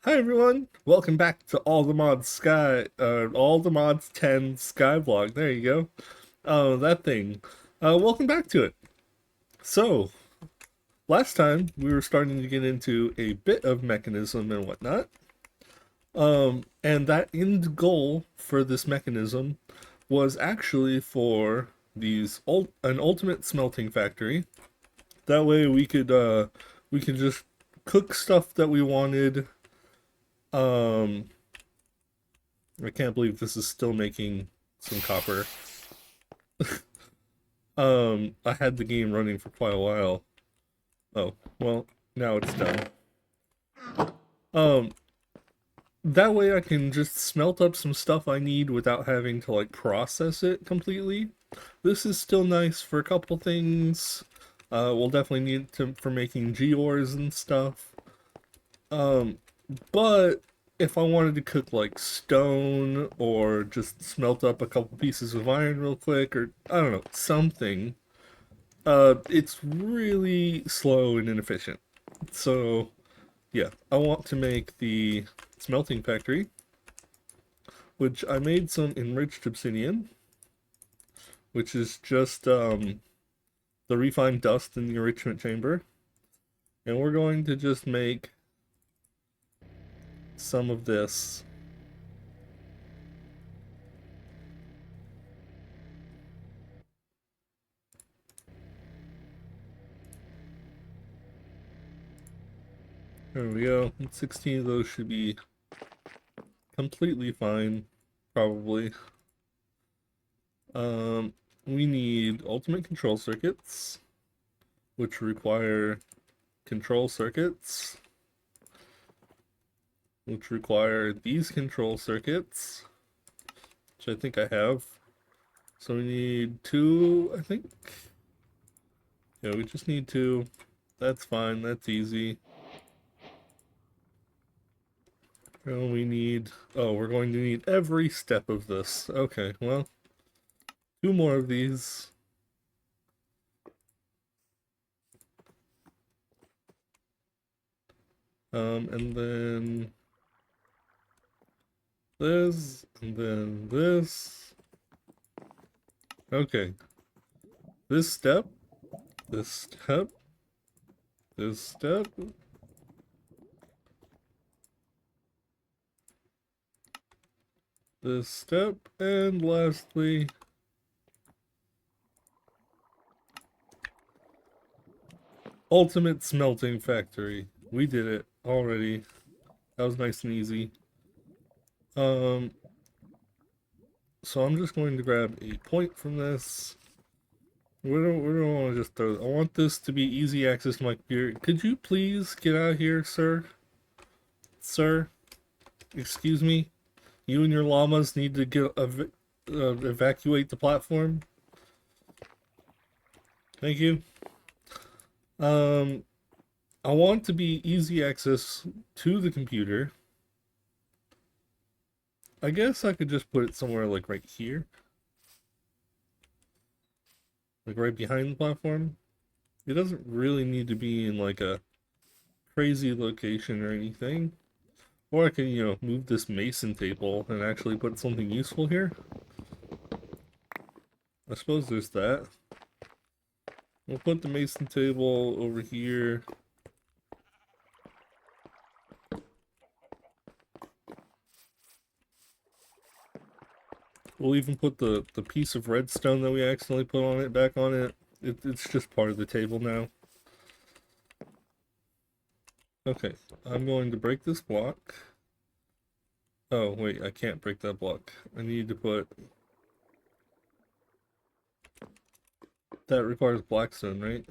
Hi everyone, welcome back to All the Mods 10 Skyblock. There you go. That thing. Welcome back to it. So, last time we were starting to get into a bit of mechanism and whatnot. And that end goal for this mechanism was actually for an ultimate smelting factory. That way we could just cook stuff that we wanted. Um, I can't believe this is still making some copper. I had the game running for quite a while. Oh, well, now it's done. Um, that way I can just smelt up some stuff I need without having to like process it completely. This is still nice for a couple things. We'll definitely need to for making gears and stuff. Um, but if I wanted to cook like stone or just smelt up a couple pieces of iron real quick or I don't know, something, it's really slow and inefficient. So, yeah, I want to make the smelting factory, which I made some enriched obsidian, which is just the refined dust in the enrichment chamber. And we're going to just make some of this. There we go. 16 of those should be completely fine, probably. Um, we need ultimate control circuits, which require control circuits, which require these control circuits, which I think I have. So we need two, I think. Yeah, we just need two. That's fine, that's easy. And we need, oh, we're going to need every step of this. Okay, well, two more of these. And then this, and then this. Okay, this step, this step, this step. This step, and lastly, ultimate smelting factory. We did it already. That was nice and easy. Um, so I'm just going to grab a point from this. We don't want to just throw it. I want this to be easy access to my computer. Could you please get out of here, sir? Sir? Excuse me? You and your llamas need to evacuate the platform. Thank you. Um, I want to be easy access to the computer. I guess I could just put it somewhere like right here. Like right behind the platform. It doesn't really need to be in like a crazy location or anything. Or I can, move this mason table and actually put something useful here. I suppose there's that. We'll put the mason table over here. We'll even put the piece of redstone that we accidentally put on it back on it. It's just part of the table now. Okay, I'm going to break this block. Oh, wait, I can't break that block. I need to put... That requires blackstone, right?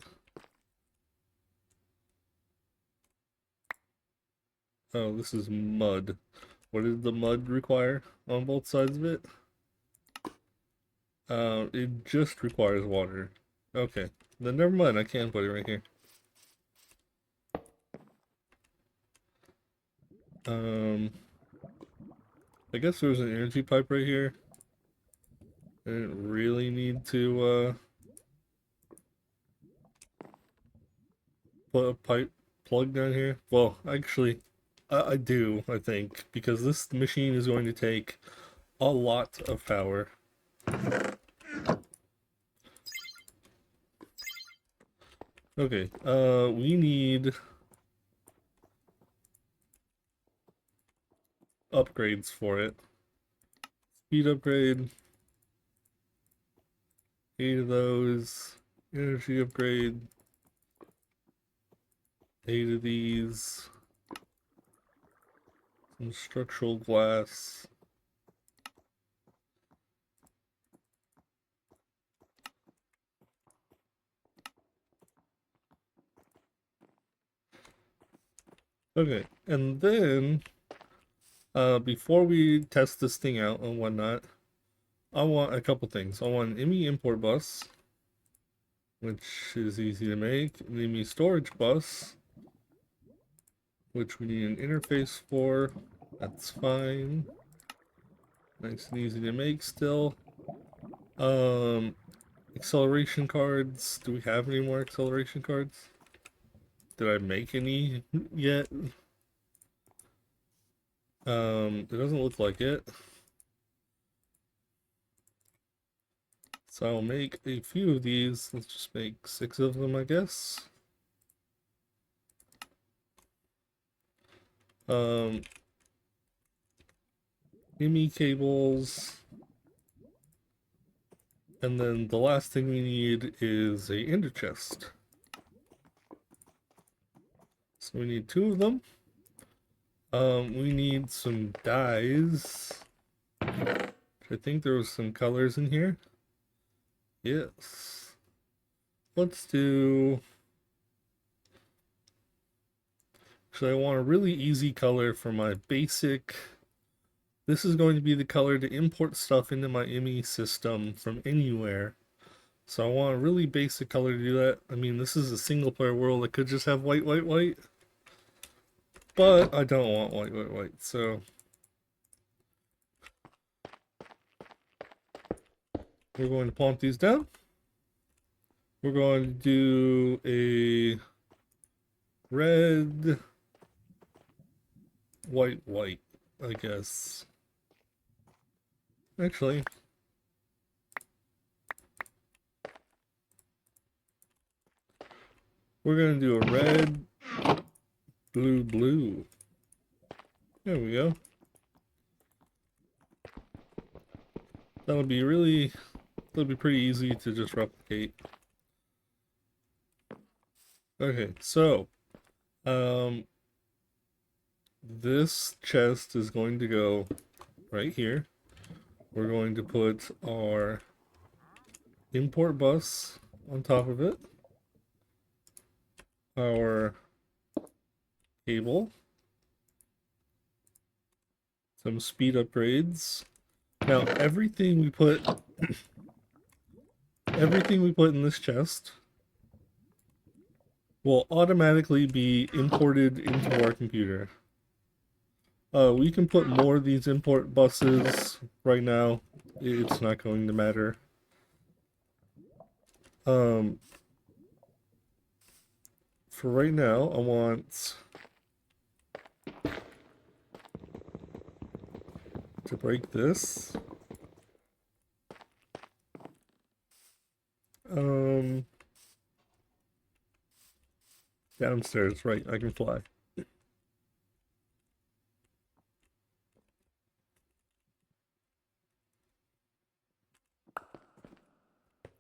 Oh, this is mud. What did the mud require on both sides of it? It just requires water. Okay, then never mind, I can put it right here. Um, I guess there's an energy pipe right here. I didn't really need to, put a pipe plug down here. Well, actually, I do, I think, because this machine is going to take a lot of power. Okay, we need upgrades for it. Speed upgrade, 8 of those. Energy upgrade, 8 of these. Some structural glass. Okay, and then before we test this thing out and whatnot, I want a couple things. I want an IMI import bus, which is easy to make, an IMI storage bus, which we need an interface for. That's fine. Nice and easy to make still. Um, acceleration cards. Do we have any more acceleration cards? Did I make any yet? It doesn't look like it. So I'll make a few of these. Let's just make 6 of them, I guess. IMI cables. And then the last thing we need is a ender chest. So we need 2 of them. We need some dyes. I think there was some colors in here. Yes. Let's do... Actually, I want a really easy color for my basic... This is going to be the color to import stuff into my IMI system from anywhere. So I want a really basic color to do that. I mean, this is a single player world. I could just have white, white, white. But I don't want white, white, white. So we're going to plump these down. We're going to do a red, white, white, I guess. Actually, we're going to do a red, blue, blue. There we go. That'll be pretty easy to just replicate. Okay, so, this chest is going to go right here. We're going to put our import bus on top of it. Our cable. Some speed upgrades. Now everything we put in this chest will automatically be imported into our computer. We can put more of these import buses right now. It's not going to matter. For right now, I want to break this. Downstairs, right, I can fly.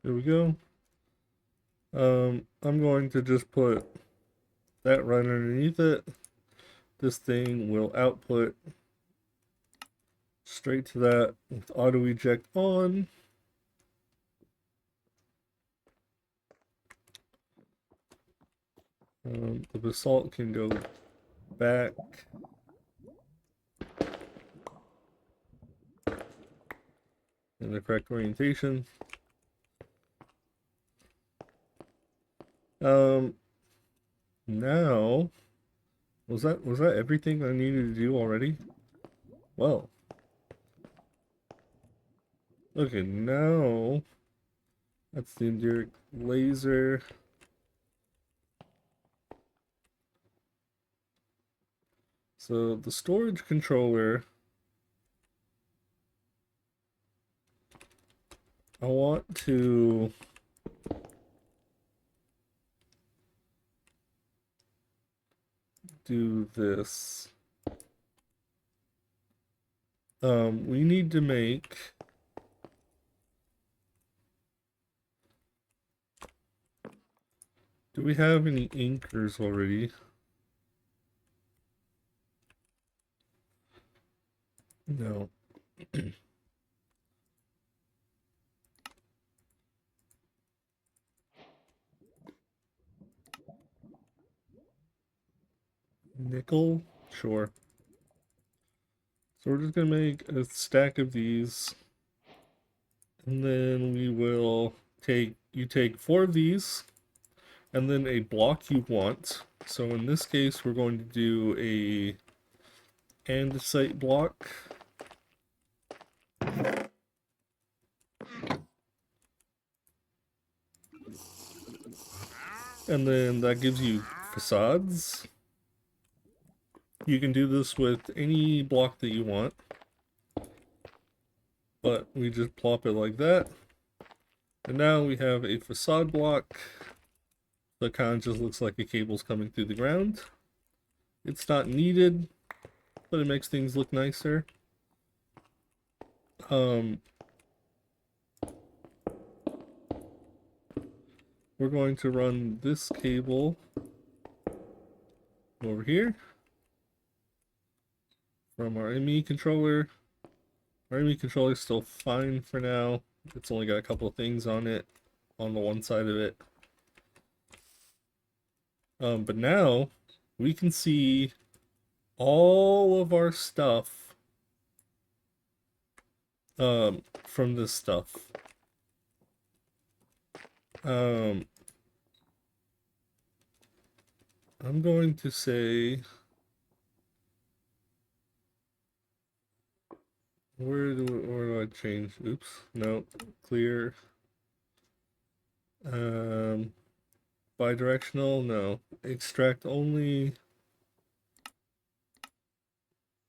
There we go. I'm going to just put that right underneath it. This thing will output straight to that with auto eject on. The basalt can go back. In the correct orientation. Now, was that everything I needed to do already? Well. Okay, now that's the indirect laser. So the storage controller, I want to do this. We need to make do we have any inkers already? No. Nickel? Sure. So we're just gonna make a stack of these, and then we will take 4 of these, and then a block you want. So in this case, we're going to do a andesite block. And then that gives you facades. You can do this with any block that you want, but we just plop it like that. And now we have a facade block that kind of just looks like a cable's coming through the ground. It's not needed, but it makes things look nicer. We're going to run this cable over here from our ME controller. Our ME controller is still fine for now. It's only got a couple of things on it, on the one side of it. But now we can see all of our stuff from this stuff. I'm going to say, where do I change? Oops, no, clear. Bidirectional, no. Extract only.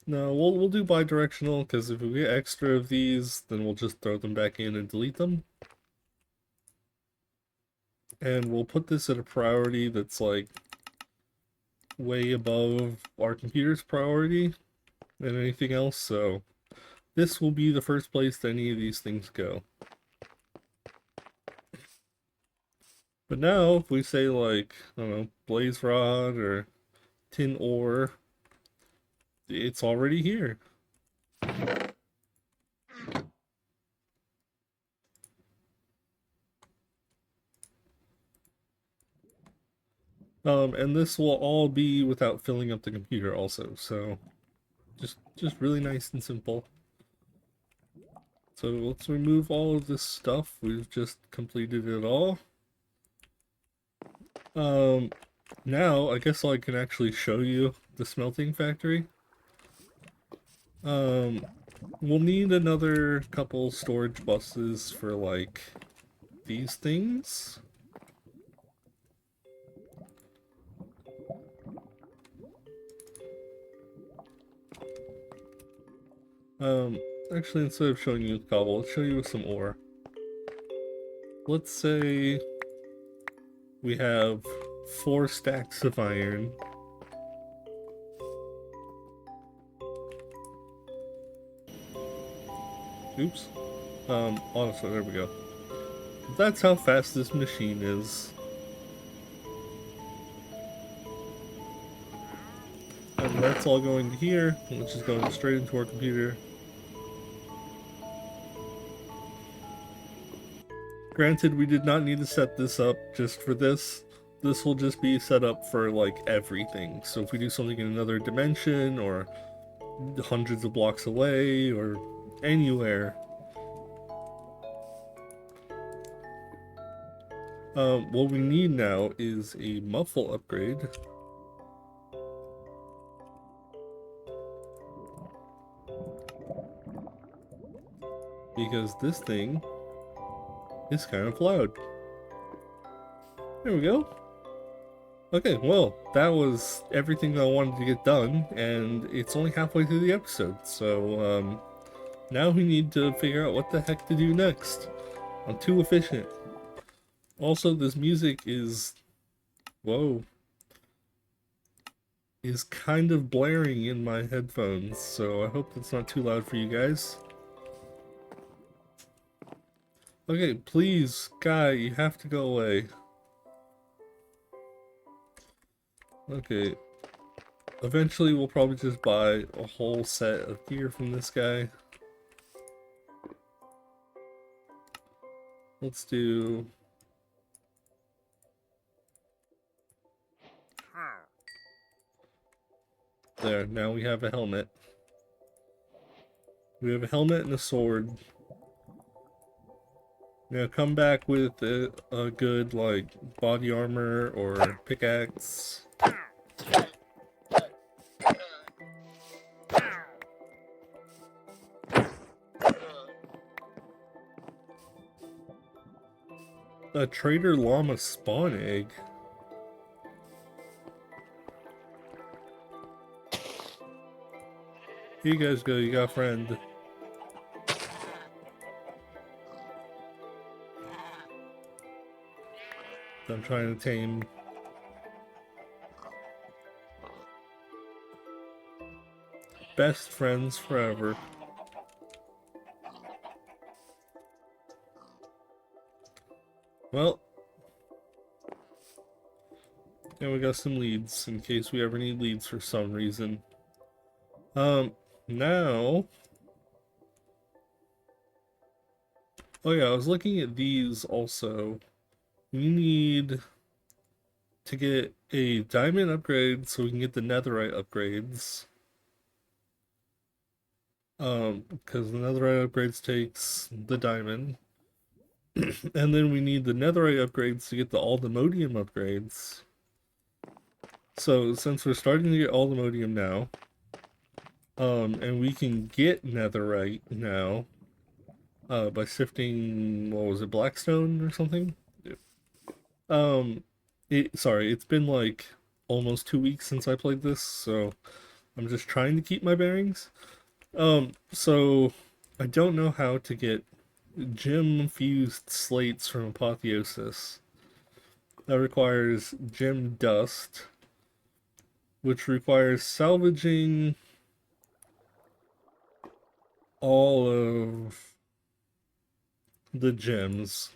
No, we'll do bidirectional, because if we get extra of these, then we'll just throw them back in and delete them. And we'll put this at a priority that's like way above our computer's priority than anything else, so this will be the first place that any of these things go. But now, if we say like, I don't know, blaze rod or tin ore, it's already here. And this will all be without filling up the computer also, so just really nice and simple. So let's remove all of this stuff. We've just completed it all. Now I guess I can actually show you the smelting factory. We'll need another couple storage buses for like these things. Actually, instead of showing you the cobble, let's show you some ore. Let's say we have 4 stacks of iron. Oops. Honestly, there we go. That's how fast this machine is. And that's all going to here, which is going straight into our computer. Granted, we did not need to set this up just for this. This will just be set up for like everything. So if we do something in another dimension or hundreds of blocks away or anywhere, what we need now is a muffle upgrade. Because this thing is kind of loud. There we go. Okay, well, that was everything that I wanted to get done, and it's only halfway through the episode, so now we need to figure out what the heck to do next. I'm too efficient. Also, this music is, whoa, is kind of blaring in my headphones, so I hope that's not too loud for you guys. Okay, please, guy, you have to go away. Okay, eventually we'll probably just buy a whole set of gear from this guy. Let's do... There, now we have a helmet. We have a helmet and a sword. Now come back with a good, like, body armor or pickaxe. A trader llama spawn egg. Here you guys go, you got a friend. I'm trying to tame. Best friends forever. Well, and we got some leads in case we ever need leads for some reason. Now... Oh yeah, I was looking at these also. We need to get a diamond upgrade so we can get the netherite upgrades. Because the netherite upgrades takes the diamond. And then we need the netherite upgrades to get the alldemodium upgrades. So since we're starting to get alldemodium now, and we can get netherite now, by sifting, what was it, blackstone or something? Um, sorry, it's been like almost 2 weeks since I played this, so I'm just trying to keep my bearings. So I don't know how to get gem fused slates from Apotheosis. That requires gem dust, which requires salvaging all of the gems.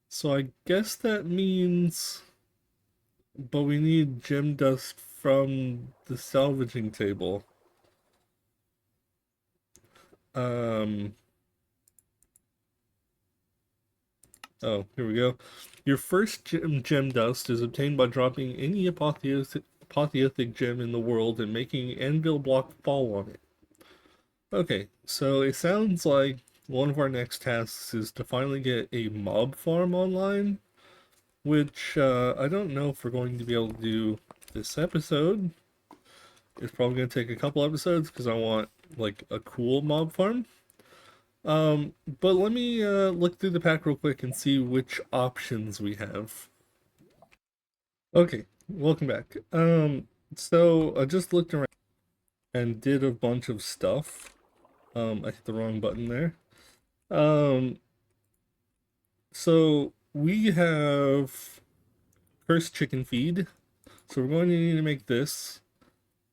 So I guess that means, but we need gem dust from the salvaging table. Um, oh, here we go. Your first gem dust is obtained by dropping any apotheotic gem in the world and making an anvil block fall on it. Okay, so it sounds like one of our next tasks is to finally get a mob farm online, which I don't know if we're going to be able to do this episode. It's probably going to take a couple episodes because I want like a cool mob farm. But let me look through the pack real quick and see which options we have. Okay, welcome back. So I just looked around and did a bunch of stuff. I hit the wrong button there. Um, so we have cursed chicken feed. So we're going to need to make this.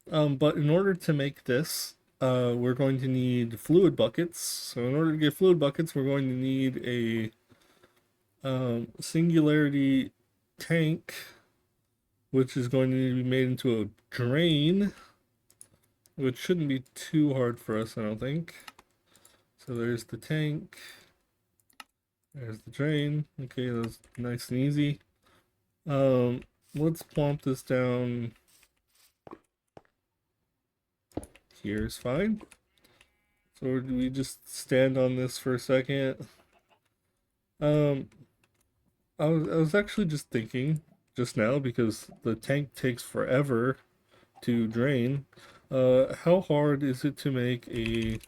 But in order to make this, we're going to need fluid buckets. So in order to get fluid buckets, we're going to need a singularity tank, which is going to need to be made into a drain, which shouldn't be too hard for us, I don't think. So there's the tank. There's the drain. Okay, that's nice and easy. Let's plump this down. Here's fine. So do we just stand on this for a second? Um, I was actually just thinking just now because the tank takes forever to drain. How hard is it to make a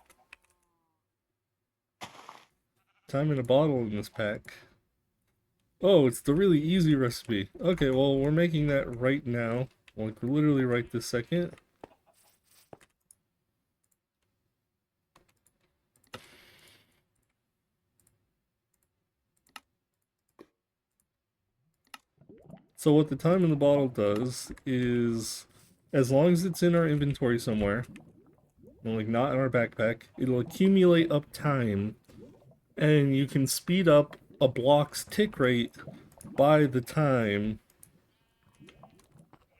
time in a bottle in this pack? Oh, it's the really easy recipe. Okay, well, we're making that right now. Like, literally right this second. So what the time in the bottle does is, as long as it's in our inventory somewhere, like not in our backpack, it'll accumulate up time, and you can speed up a block's tick rate by the time.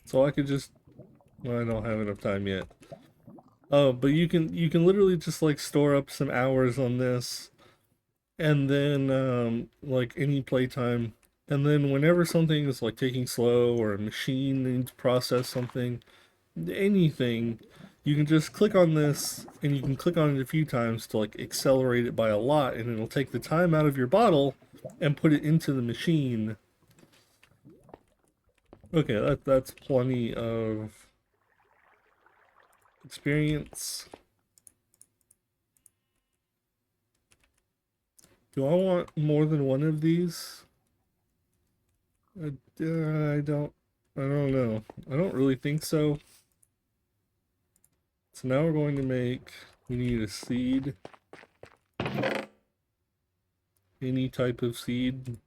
So I could just, well, I don't have enough time yet. Oh, but you can literally just like store up some hours on this, and then like any playtime, and then whenever something is like taking slow or a machine needs to process something, anything, you can just click on this, and you can click on it a few times to like accelerate it by a lot, and it'll take the time out of your bottle and put it into the machine. Okay, that's plenty of experience. Do I want more than one of these? I don't. I don't know. I don't really think so. So now we're going to make. We need a seed. Any type of seed.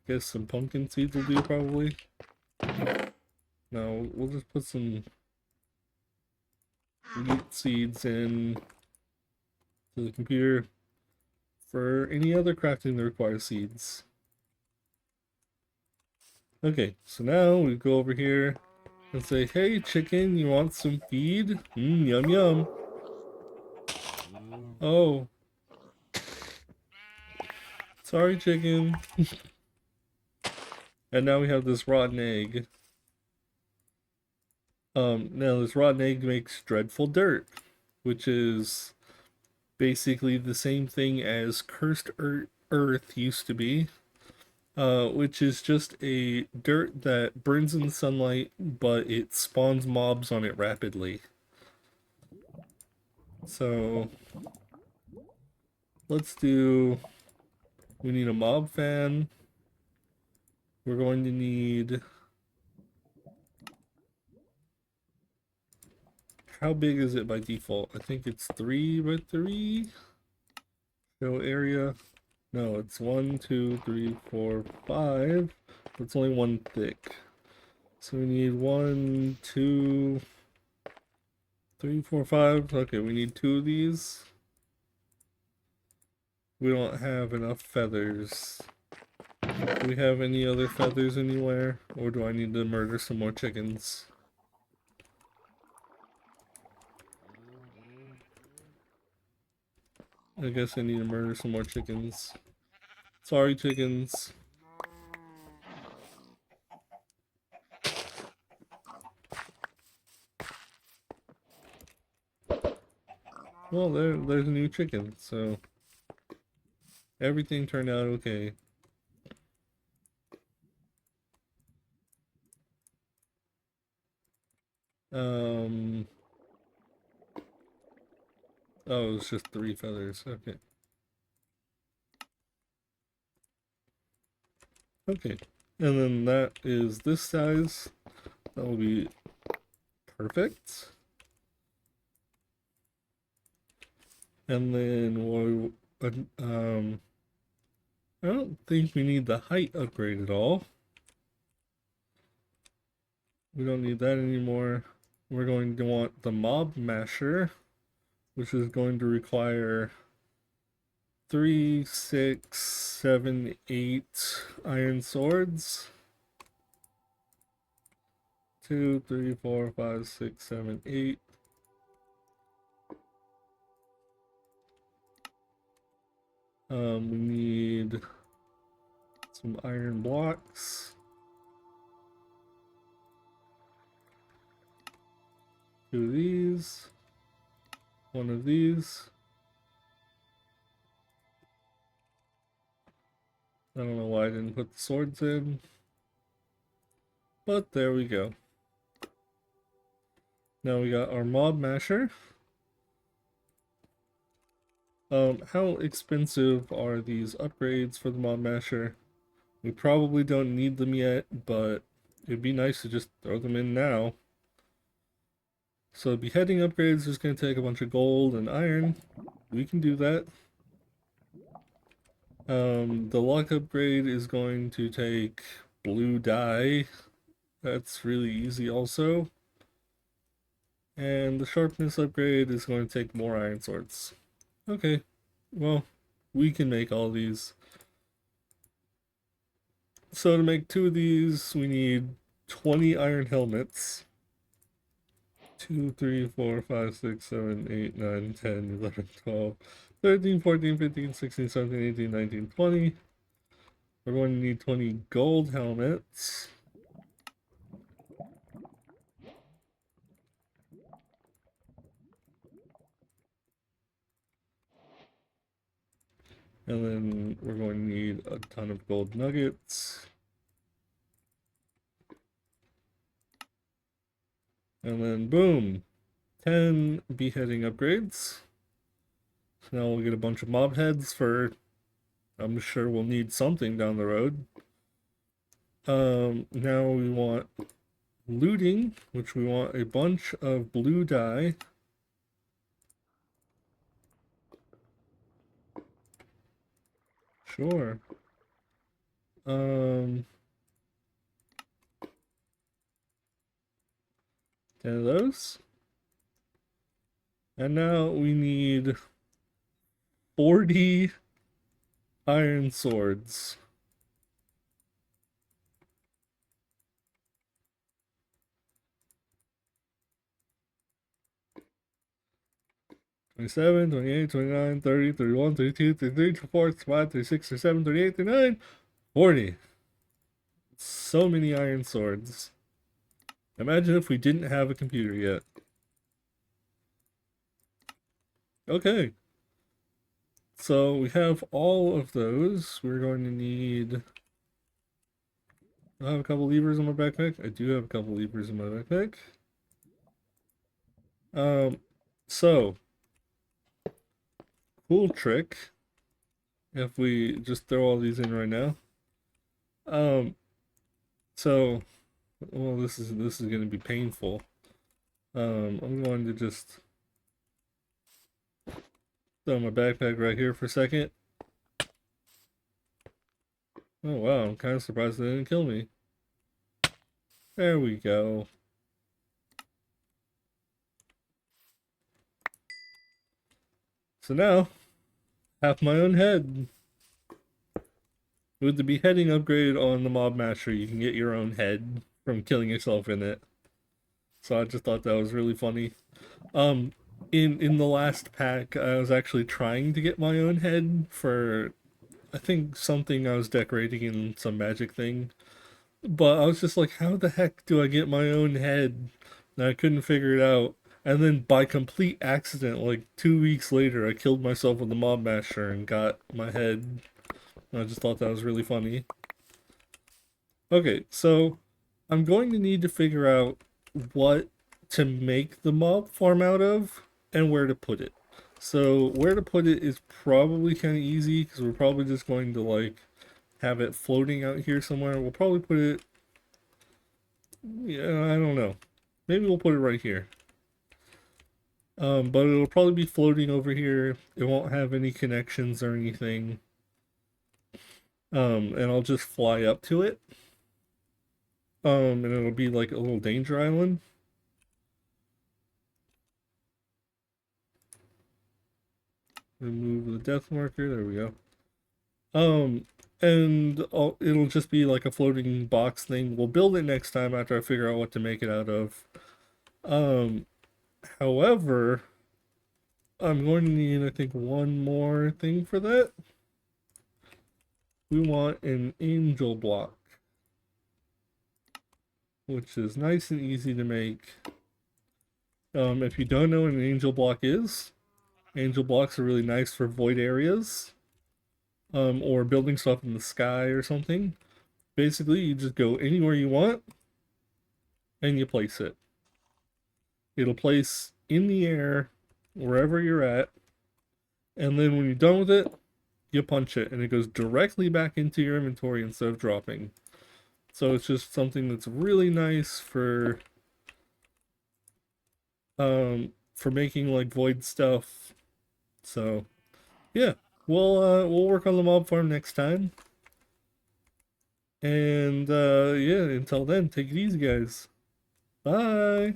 Guess some pumpkin seeds will do probably. No, we'll just put some wheat seeds in to the computer for any other crafting that requires seeds. Okay, so now we go over here and say, hey chicken, you want some feed? Yum yum. Oh, sorry chicken. And now we have this rotten egg. Now this rotten egg makes dreadful dirt, which is basically the same thing as cursed earth used to be, which is just a dirt that burns in the sunlight, but it spawns mobs on it rapidly. So let's do. We need a mob fan. We're going to need. How big is it by default? I think it's 3 by 3. Show area. No, it's 1, 2, 3, 4, 5. It's only one thick. So we need 1, 2, 3, 4, 5. Okay, we need 2 of these. We don't have enough feathers. Do we have any other feathers anywhere? Or do I need to murder some more chickens? I guess I need to murder some more chickens. Sorry, chickens. Well, there's a new chicken, so everything turned out okay. Um, oh, it's just 3 feathers. Okay. Okay. And then that is this size. That will be perfect. And then we'll, I don't think we need the height upgrade at all. We don't need that anymore. We're going to want the mob masher, which is going to require 3, 6, 7, 8 iron swords. 2, 3, 4, 5, 6, 7, 8. We need some iron blocks. 2 of these. 1 of these. I don't know why I didn't put the swords in. But there we go. Now we got our mob masher. How expensive are these upgrades for the Mob Masher? We probably don't need them yet, but it'd be nice to just throw them in now. So beheading upgrades is going to take a bunch of gold and iron. We can do that. The luck upgrade is going to take blue dye. That's really easy also. And the sharpness upgrade is going to take more iron swords. Okay, well, we can make all these. So to make 2 of these, we need 20 iron helmets. 2, 3, 4, 5, 6, 7, 8, 9, 10, 11, 12, 13, 14, 15, 16, 17, 18, 19, 20. We're going to need 20 gold helmets. And then we're going to need a ton of gold nuggets. And then boom, 10 beheading upgrades. So now we'll get a bunch of mob heads for, I'm sure we'll need something down the road. Now we want looting, which we want a bunch of blue dye. Sure. 10 of those. And now we need 40 iron swords. 27, 28, 29, 30, 31, 32, 33, 34, 35, 36, 37, 38, 39, 40. So many iron swords. Imagine if we didn't have a computer yet. Okay. So we have all of those. We're going to need... I have a couple levers in my backpack. I do have a couple levers in my backpack. So cool trick. If we just throw all these in right now. So well, this is going to be painful. I'm going to just throw my backpack right here for a second. Oh wow, I'm kind of surprised they didn't kill me. There we go. So now, have my own head. With the beheading upgrade on the Mob Masher, you can get your own head from killing yourself in it. So I just thought that was really funny. In the last pack, I was actually trying to get my own head for, I think, something I was decorating in some magic thing. But I was just like, how the heck do I get my own head? And I couldn't figure it out. And then by complete accident, like 2 weeks later, I killed myself with the Mob Masher and got my head. I just thought that was really funny. Okay, so I'm going to need to figure out what to make the mob farm out of and where to put it. So where to put it is probably kind of easy because we're probably just going to like have it floating out here somewhere. We'll probably put it, yeah, I don't know. Maybe we'll put it right here. But it'll probably be floating over here. It won't have any connections or anything. And I'll just fly up to it. And it'll be like a little danger island. Remove the death marker. There we go. And it'll just be like a floating box thing. We'll build it next time after I figure out what to make it out of. However, I'm going to need, I think, one more thing for that. We want an angel block, which is nice and easy to make. If you don't know what an angel block is, angel blocks are really nice for void areas, or building stuff in the sky or something. Basically, you just go anywhere you want, and you place it. It'll place in the air, wherever you're at, And then when you're done with it, you punch it, and it goes directly back into your inventory instead of dropping. So it's just something that's really nice for making like void stuff. So yeah, we'll work on the mob farm next time. And yeah, until then, take it easy, guys. Bye.